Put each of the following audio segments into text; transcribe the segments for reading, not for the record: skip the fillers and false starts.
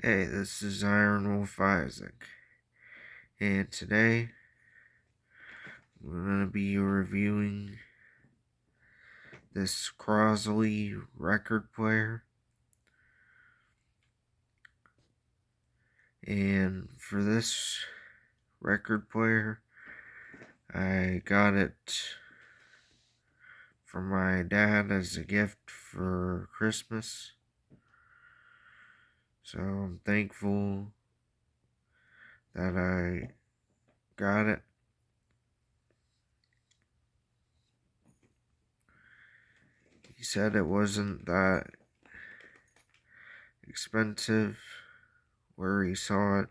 Hey, this is Iron Wolf Isaac, and today we're going to be reviewing this Crosley record player. And for this record player, I got it from my dad as a gift for Christmas. So I'm thankful that I got it. He said it wasn't that expensive where he saw it.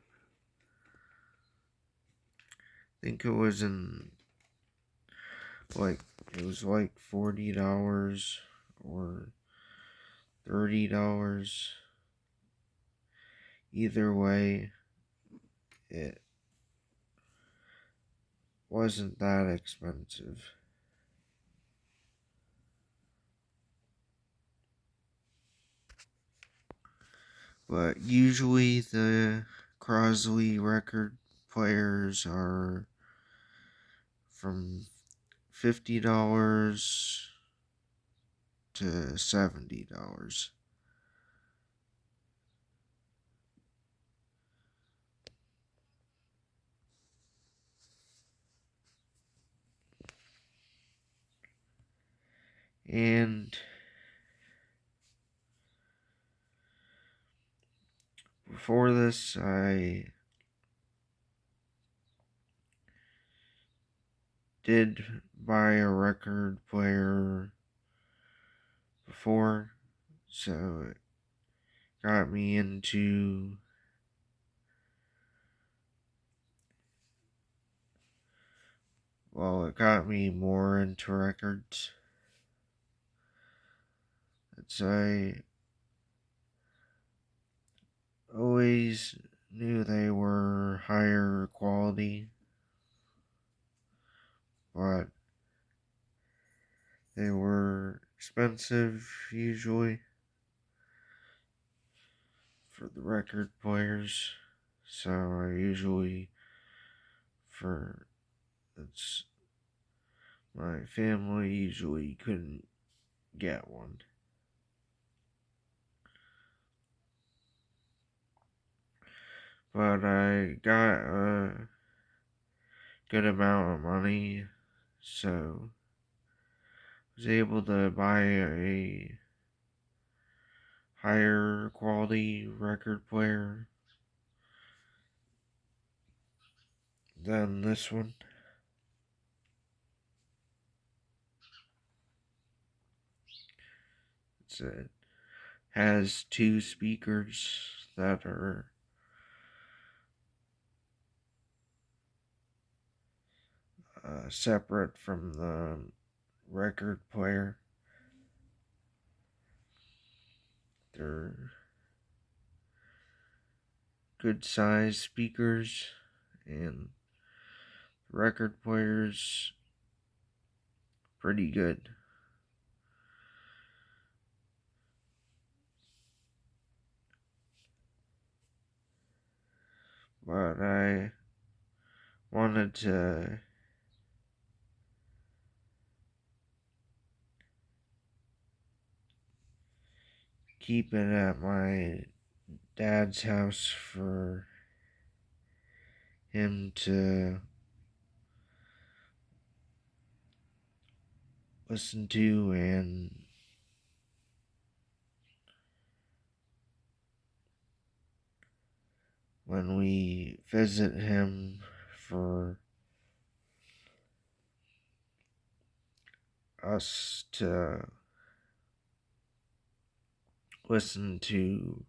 I think it was like $40 or $30. Either way, it wasn't that expensive. But usually the Crosley record players are from $50 to $70. And before this, I did buy a record player before, so it got me into it got me more into records. I always knew they were higher quality, but they were expensive usually for the record players. So I usually, for it's my family usually couldn't get one. But I got a good amount of money, so I was able to buy a higher quality record player than this one. It has two speakers that are separate from the record player. They're good size speakers, and the record player's pretty good. But I wanted to keep it at my dad's house for him to listen to, and when we visit him for us to listen to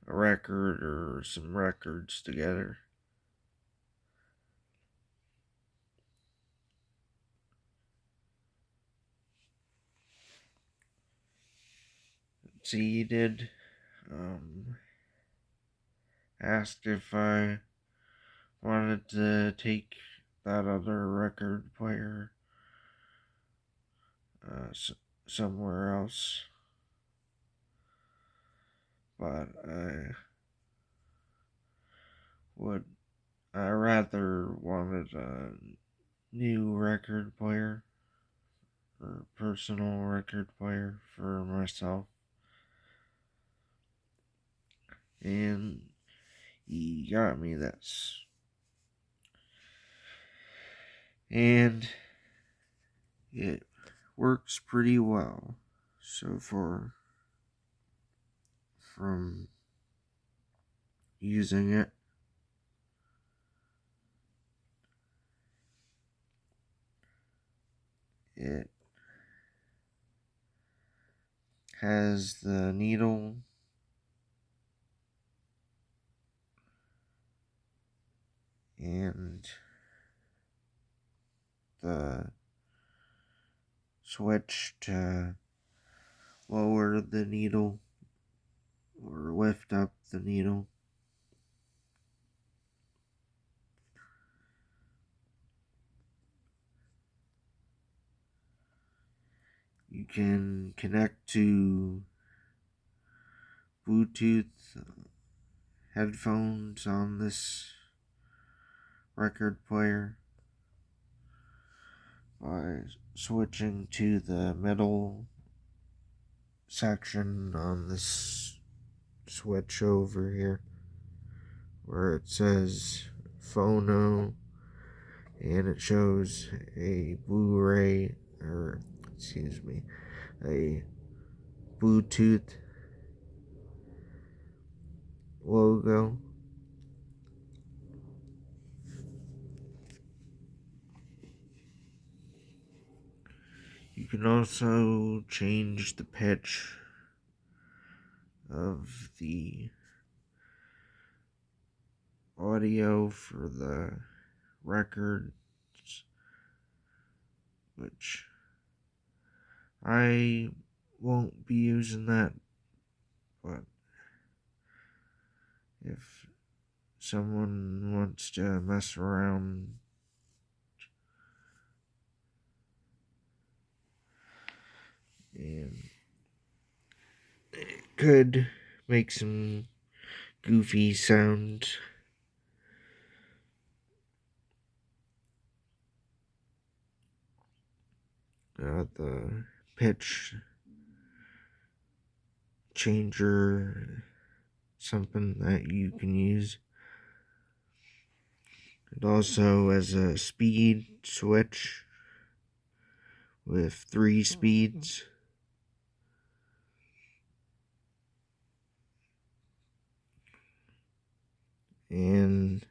a record or some records together. See, he did asked if I wanted to take that other record player somewhere else. but I rather wanted a new record player or personal record player for myself, and he got me this, and it works pretty well so far from using it. It has the needle and the switch to lower the needle or lift up the needle. You can connect to Bluetooth headphones on this record player by switching to the middle section on this switch over here where it says phono, and it shows a Blu-ray, or excuse me, a Bluetooth logo. You can also change the pitch of the audio for the records, which I won't be using that, but if someone wants to mess around, and it could make some goofy sounds. The pitch changer, something that you can use. It also has a speed switch with 3 speeds. And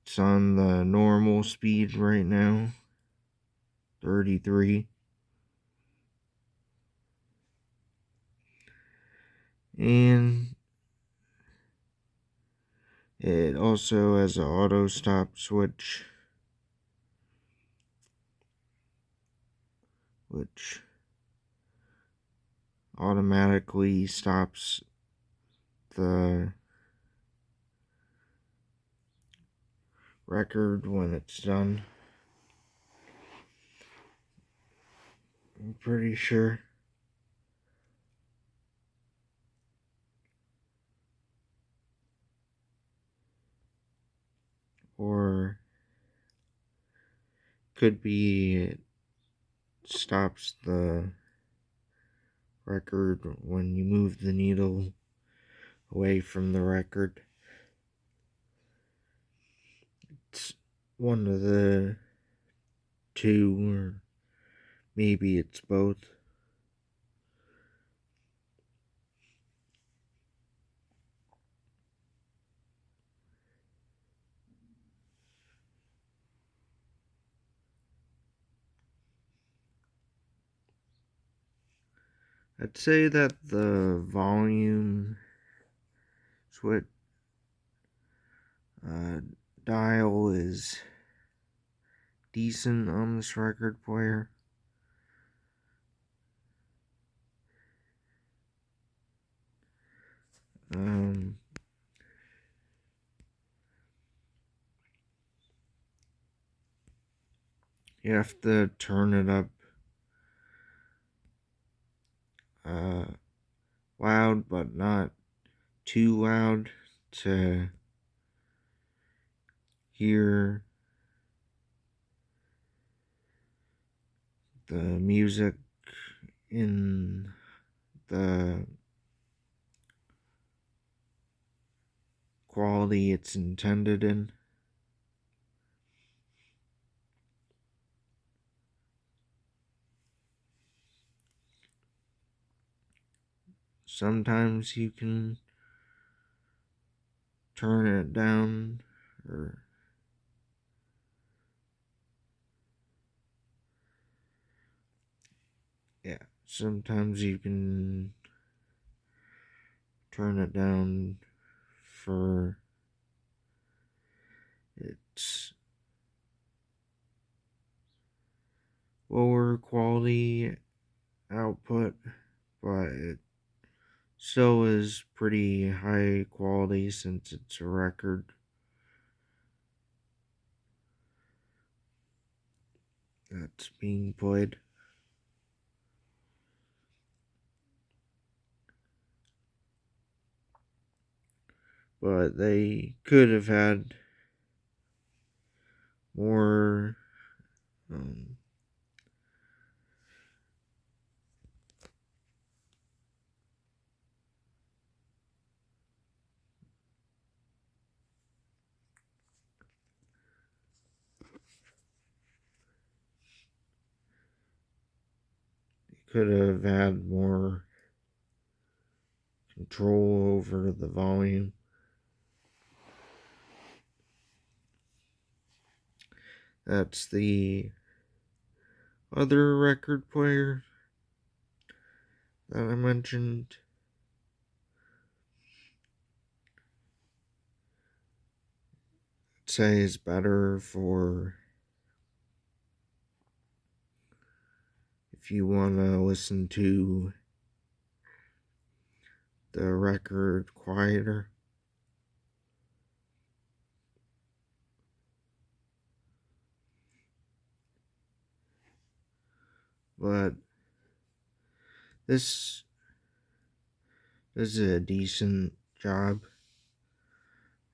it's on the normal speed right now, 33. And it also has an auto stop switch, which automatically stops the record when it's done. I'm pretty sure. Or could be it stops the record when you move the needle away from the record. It's one of the two, or maybe it's both. I'd say that the volume switch dial is decent on this record player. You have to turn it up uh, loud, but not too loud to hear the music in the quality it's intended in. Sometimes you can turn it down, or yeah, sometimes you can turn it down for its lower quality output, but it still is pretty high quality since it's a record that's being played. But they could have had more could have had more control over the volume. That's the other record player that I mentioned. I'd say is better for if you want to listen to the record quieter. But this is a decent job,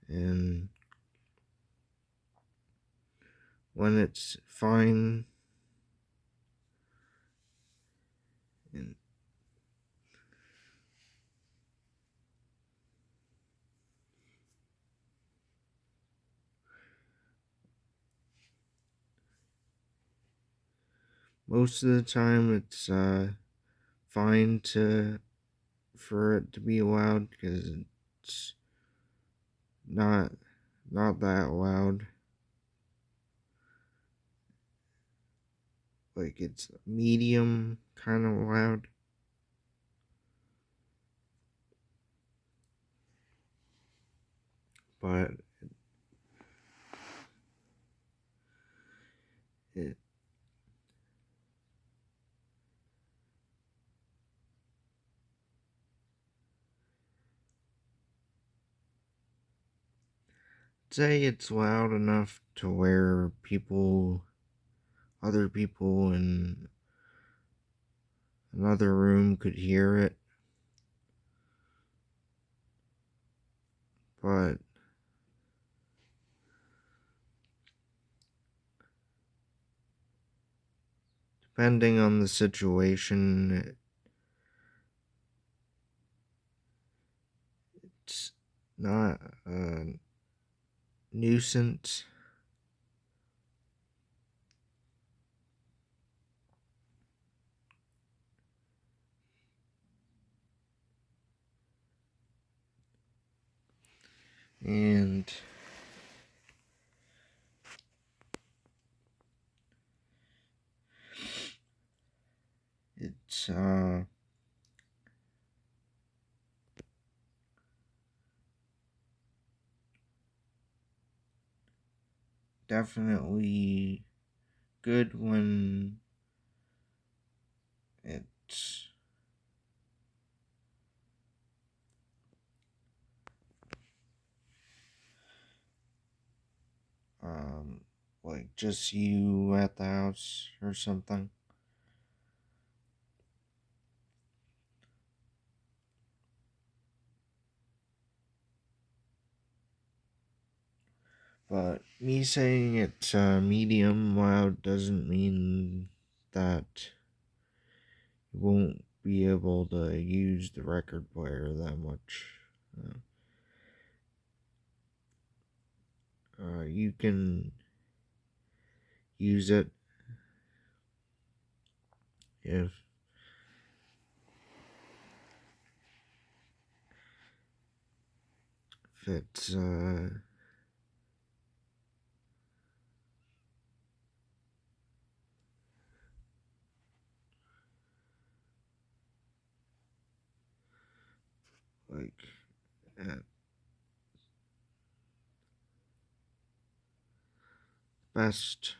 and when it's fine and most of the time it's fine for it to be loud because it's not that loud. Like it's medium kind of loud. But it say it's loud enough to where other people in another room could hear it, but depending on the situation, it's not a nuisance. And it's definitely good when it's like just you at the house or something. But me saying it's medium loud doesn't mean that you won't be able to use the record player that much. You can use it if it's like at best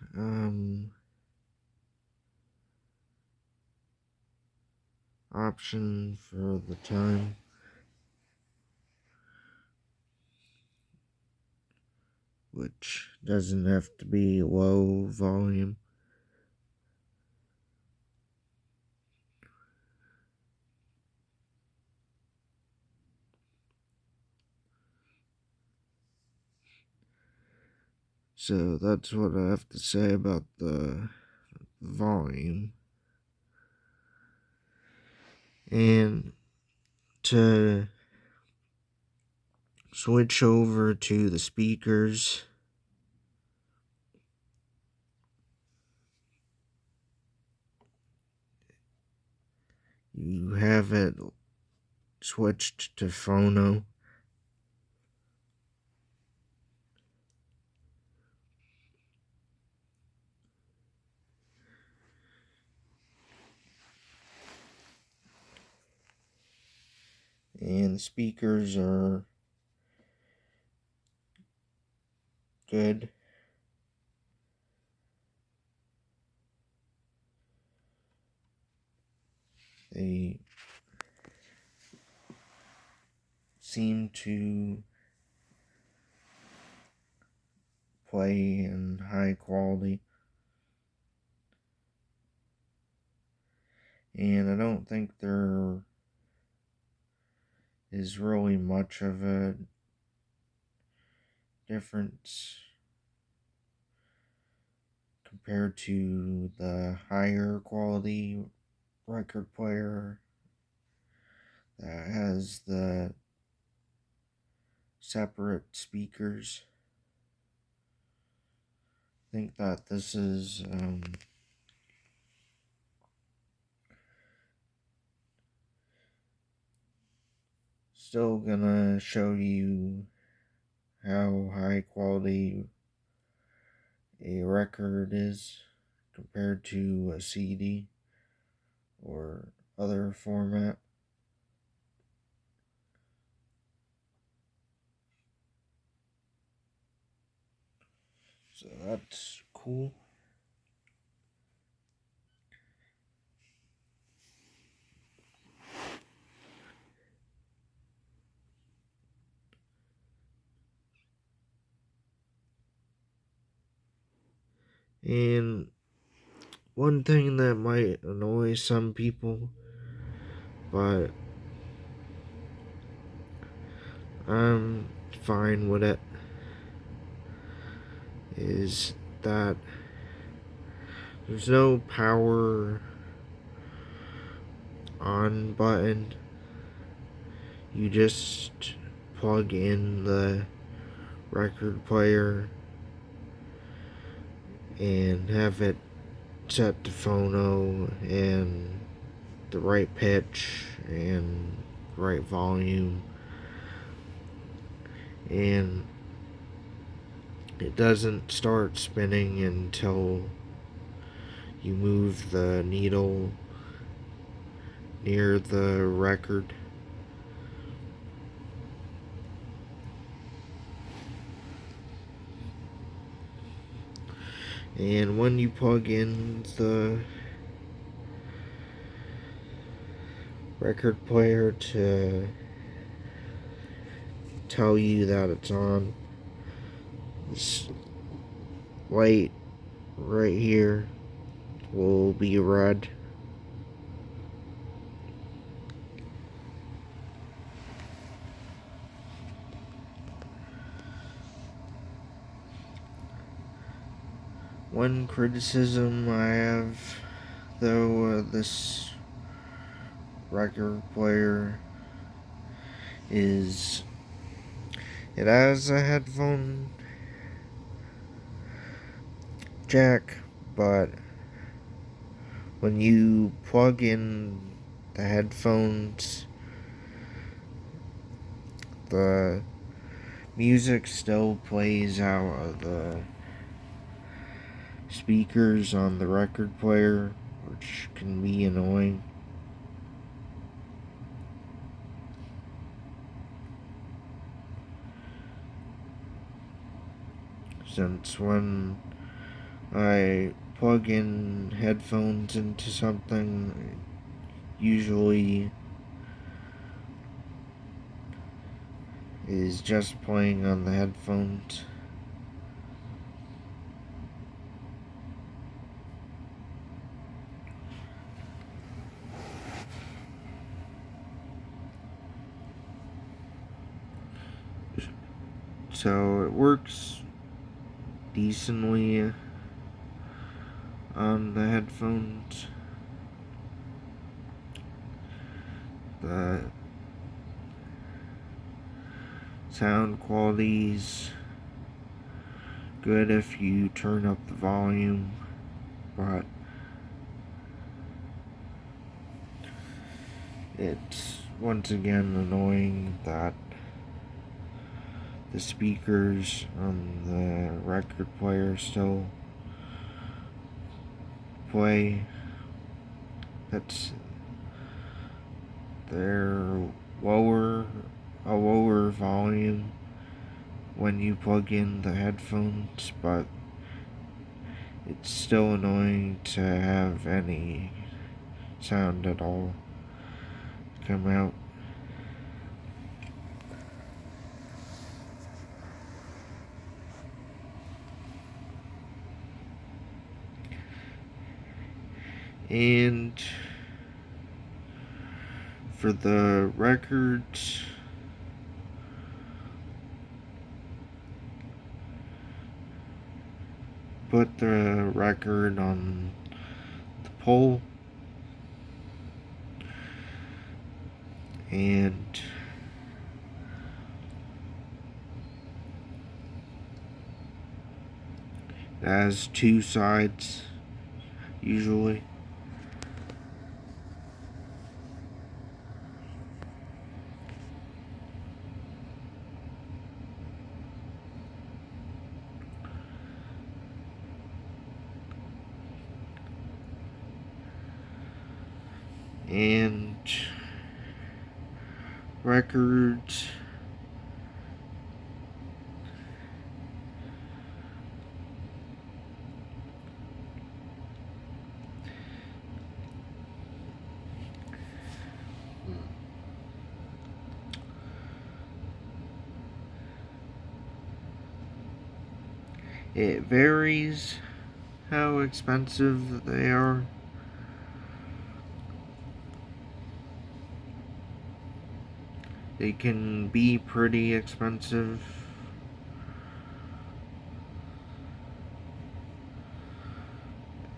option for the time, which doesn't have to be low volume. So that's what I have to say about the volume. And to switch over to the speakers, you have it switched to phono. And the speakers are good. They seem to play in high quality. And I don't think there is really much of a difference compared to the higher quality record player that has the separate speakers. I think that this is still gonna show you how high quality a record is compared to a CD or other format. So that's cool. And one thing that might annoy some people, but I'm fine with it, is that there's no power on button. You just plug in the record player and have it set to phono and the right pitch and right volume, and it doesn't start spinning until you move the needle near the record. And when you plug in the record player to tell you that it's on, this light right here will be red. One criticism I have, though, this record player is it has a headphone jack, but when you plug in the headphones, the music still plays out of the speakers on the record player, which can be annoying. Since when I plug in headphones into something, usually is just playing on the headphones. So it works decently on the headphones. The sound quality's good if you turn up the volume, but it's once again annoying that the speakers on the record player still play. That's their lower a lower volume when you plug in the headphones, but it's still annoying to have any sound at all come out. And for the records, put the record on the pole and it has two sides usually. And records it varies how expensive they are. They can be pretty expensive.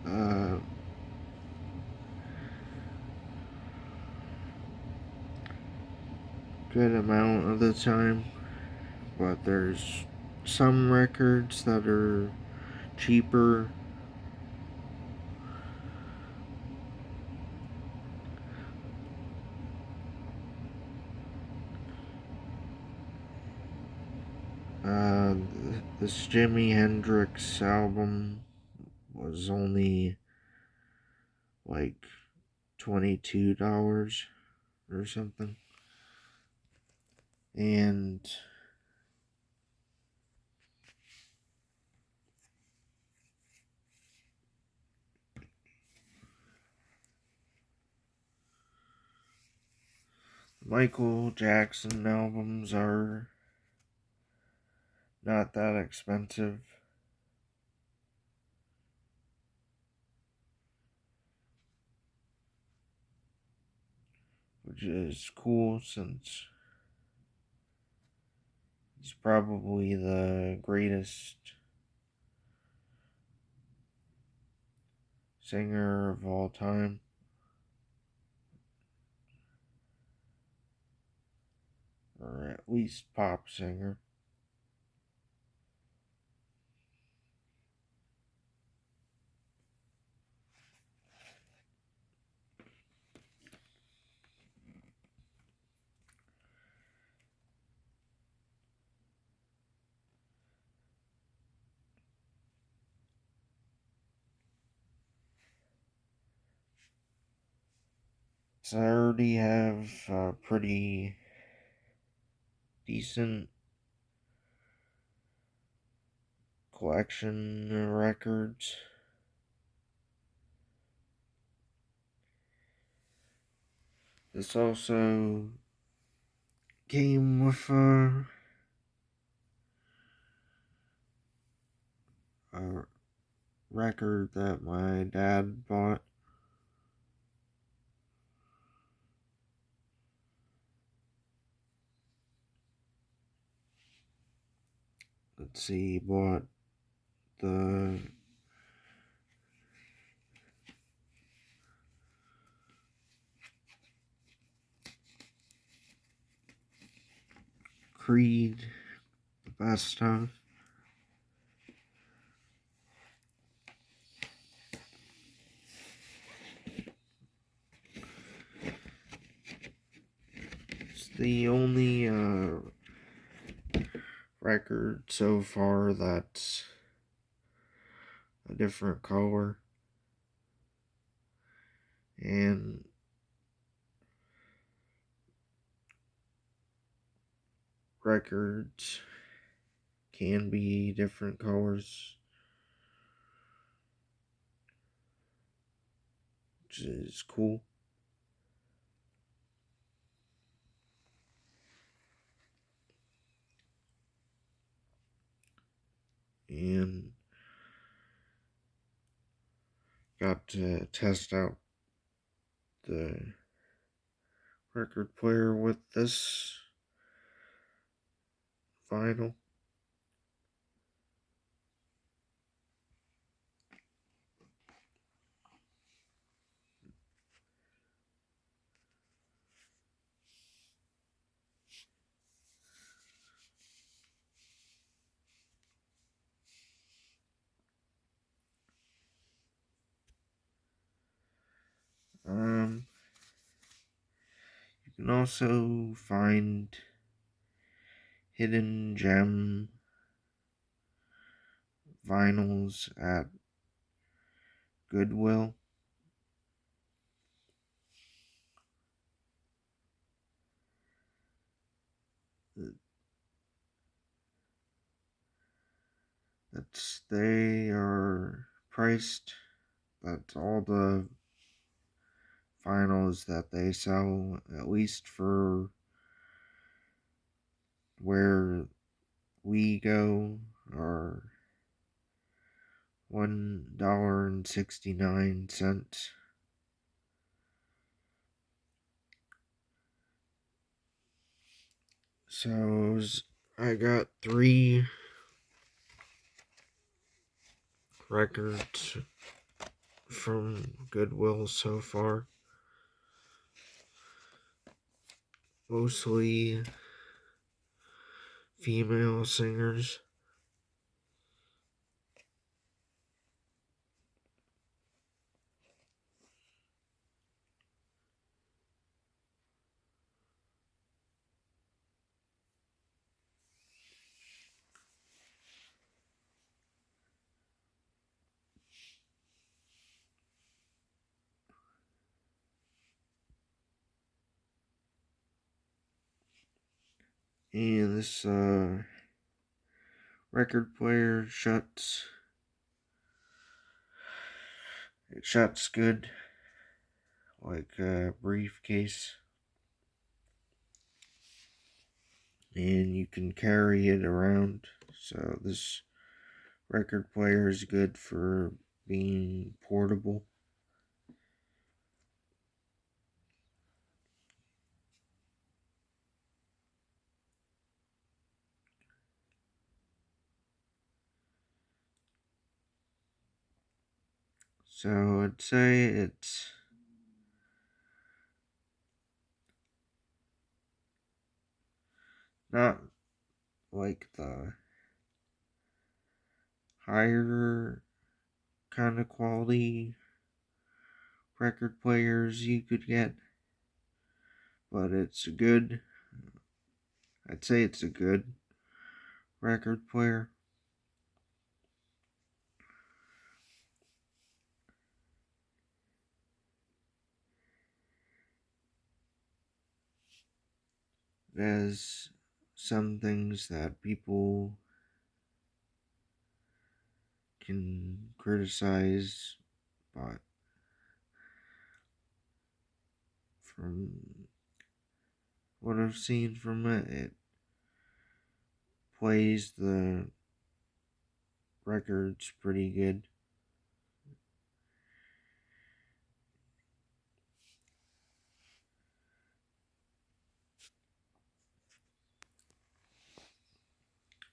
Uh, Good amount of the time, but there's some records that are cheaper. Uh, this Jimi Hendrix album was only like $22 or something. And Michael Jackson albums are not that expensive, which is cool since he's probably the greatest singer of all time. Or at least pop singer. So I already have a pretty decent collection of records. This also came with a record that my dad bought. Let's see, he bought the Creed, the best of. It's the only record so far that's a different color. And records can be different colors, which is cool. And got to test out the record player with this vinyl. You can also find hidden gem vinyls at Goodwill. They are priced. That's all the vinyls that they sell, at least for where we go, are $1.69. So I got 3 records from Goodwill so far. Mostly female singers. And this record player shuts good, like a briefcase, and you can carry it around. So this record player is good for being portable. So I'd say it's not like the higher kind of quality record players you could get, but it's a good, I'd say it's a good record player. It has some things that people can criticize, but from what I've seen from it, it plays the records pretty good.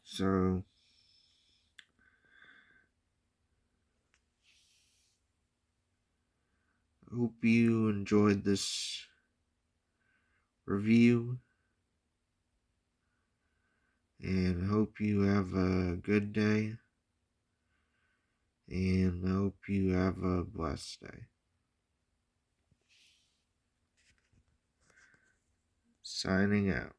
So, hope you enjoyed this review, and hope you have a good day, and hope you have a blessed day. Signing out.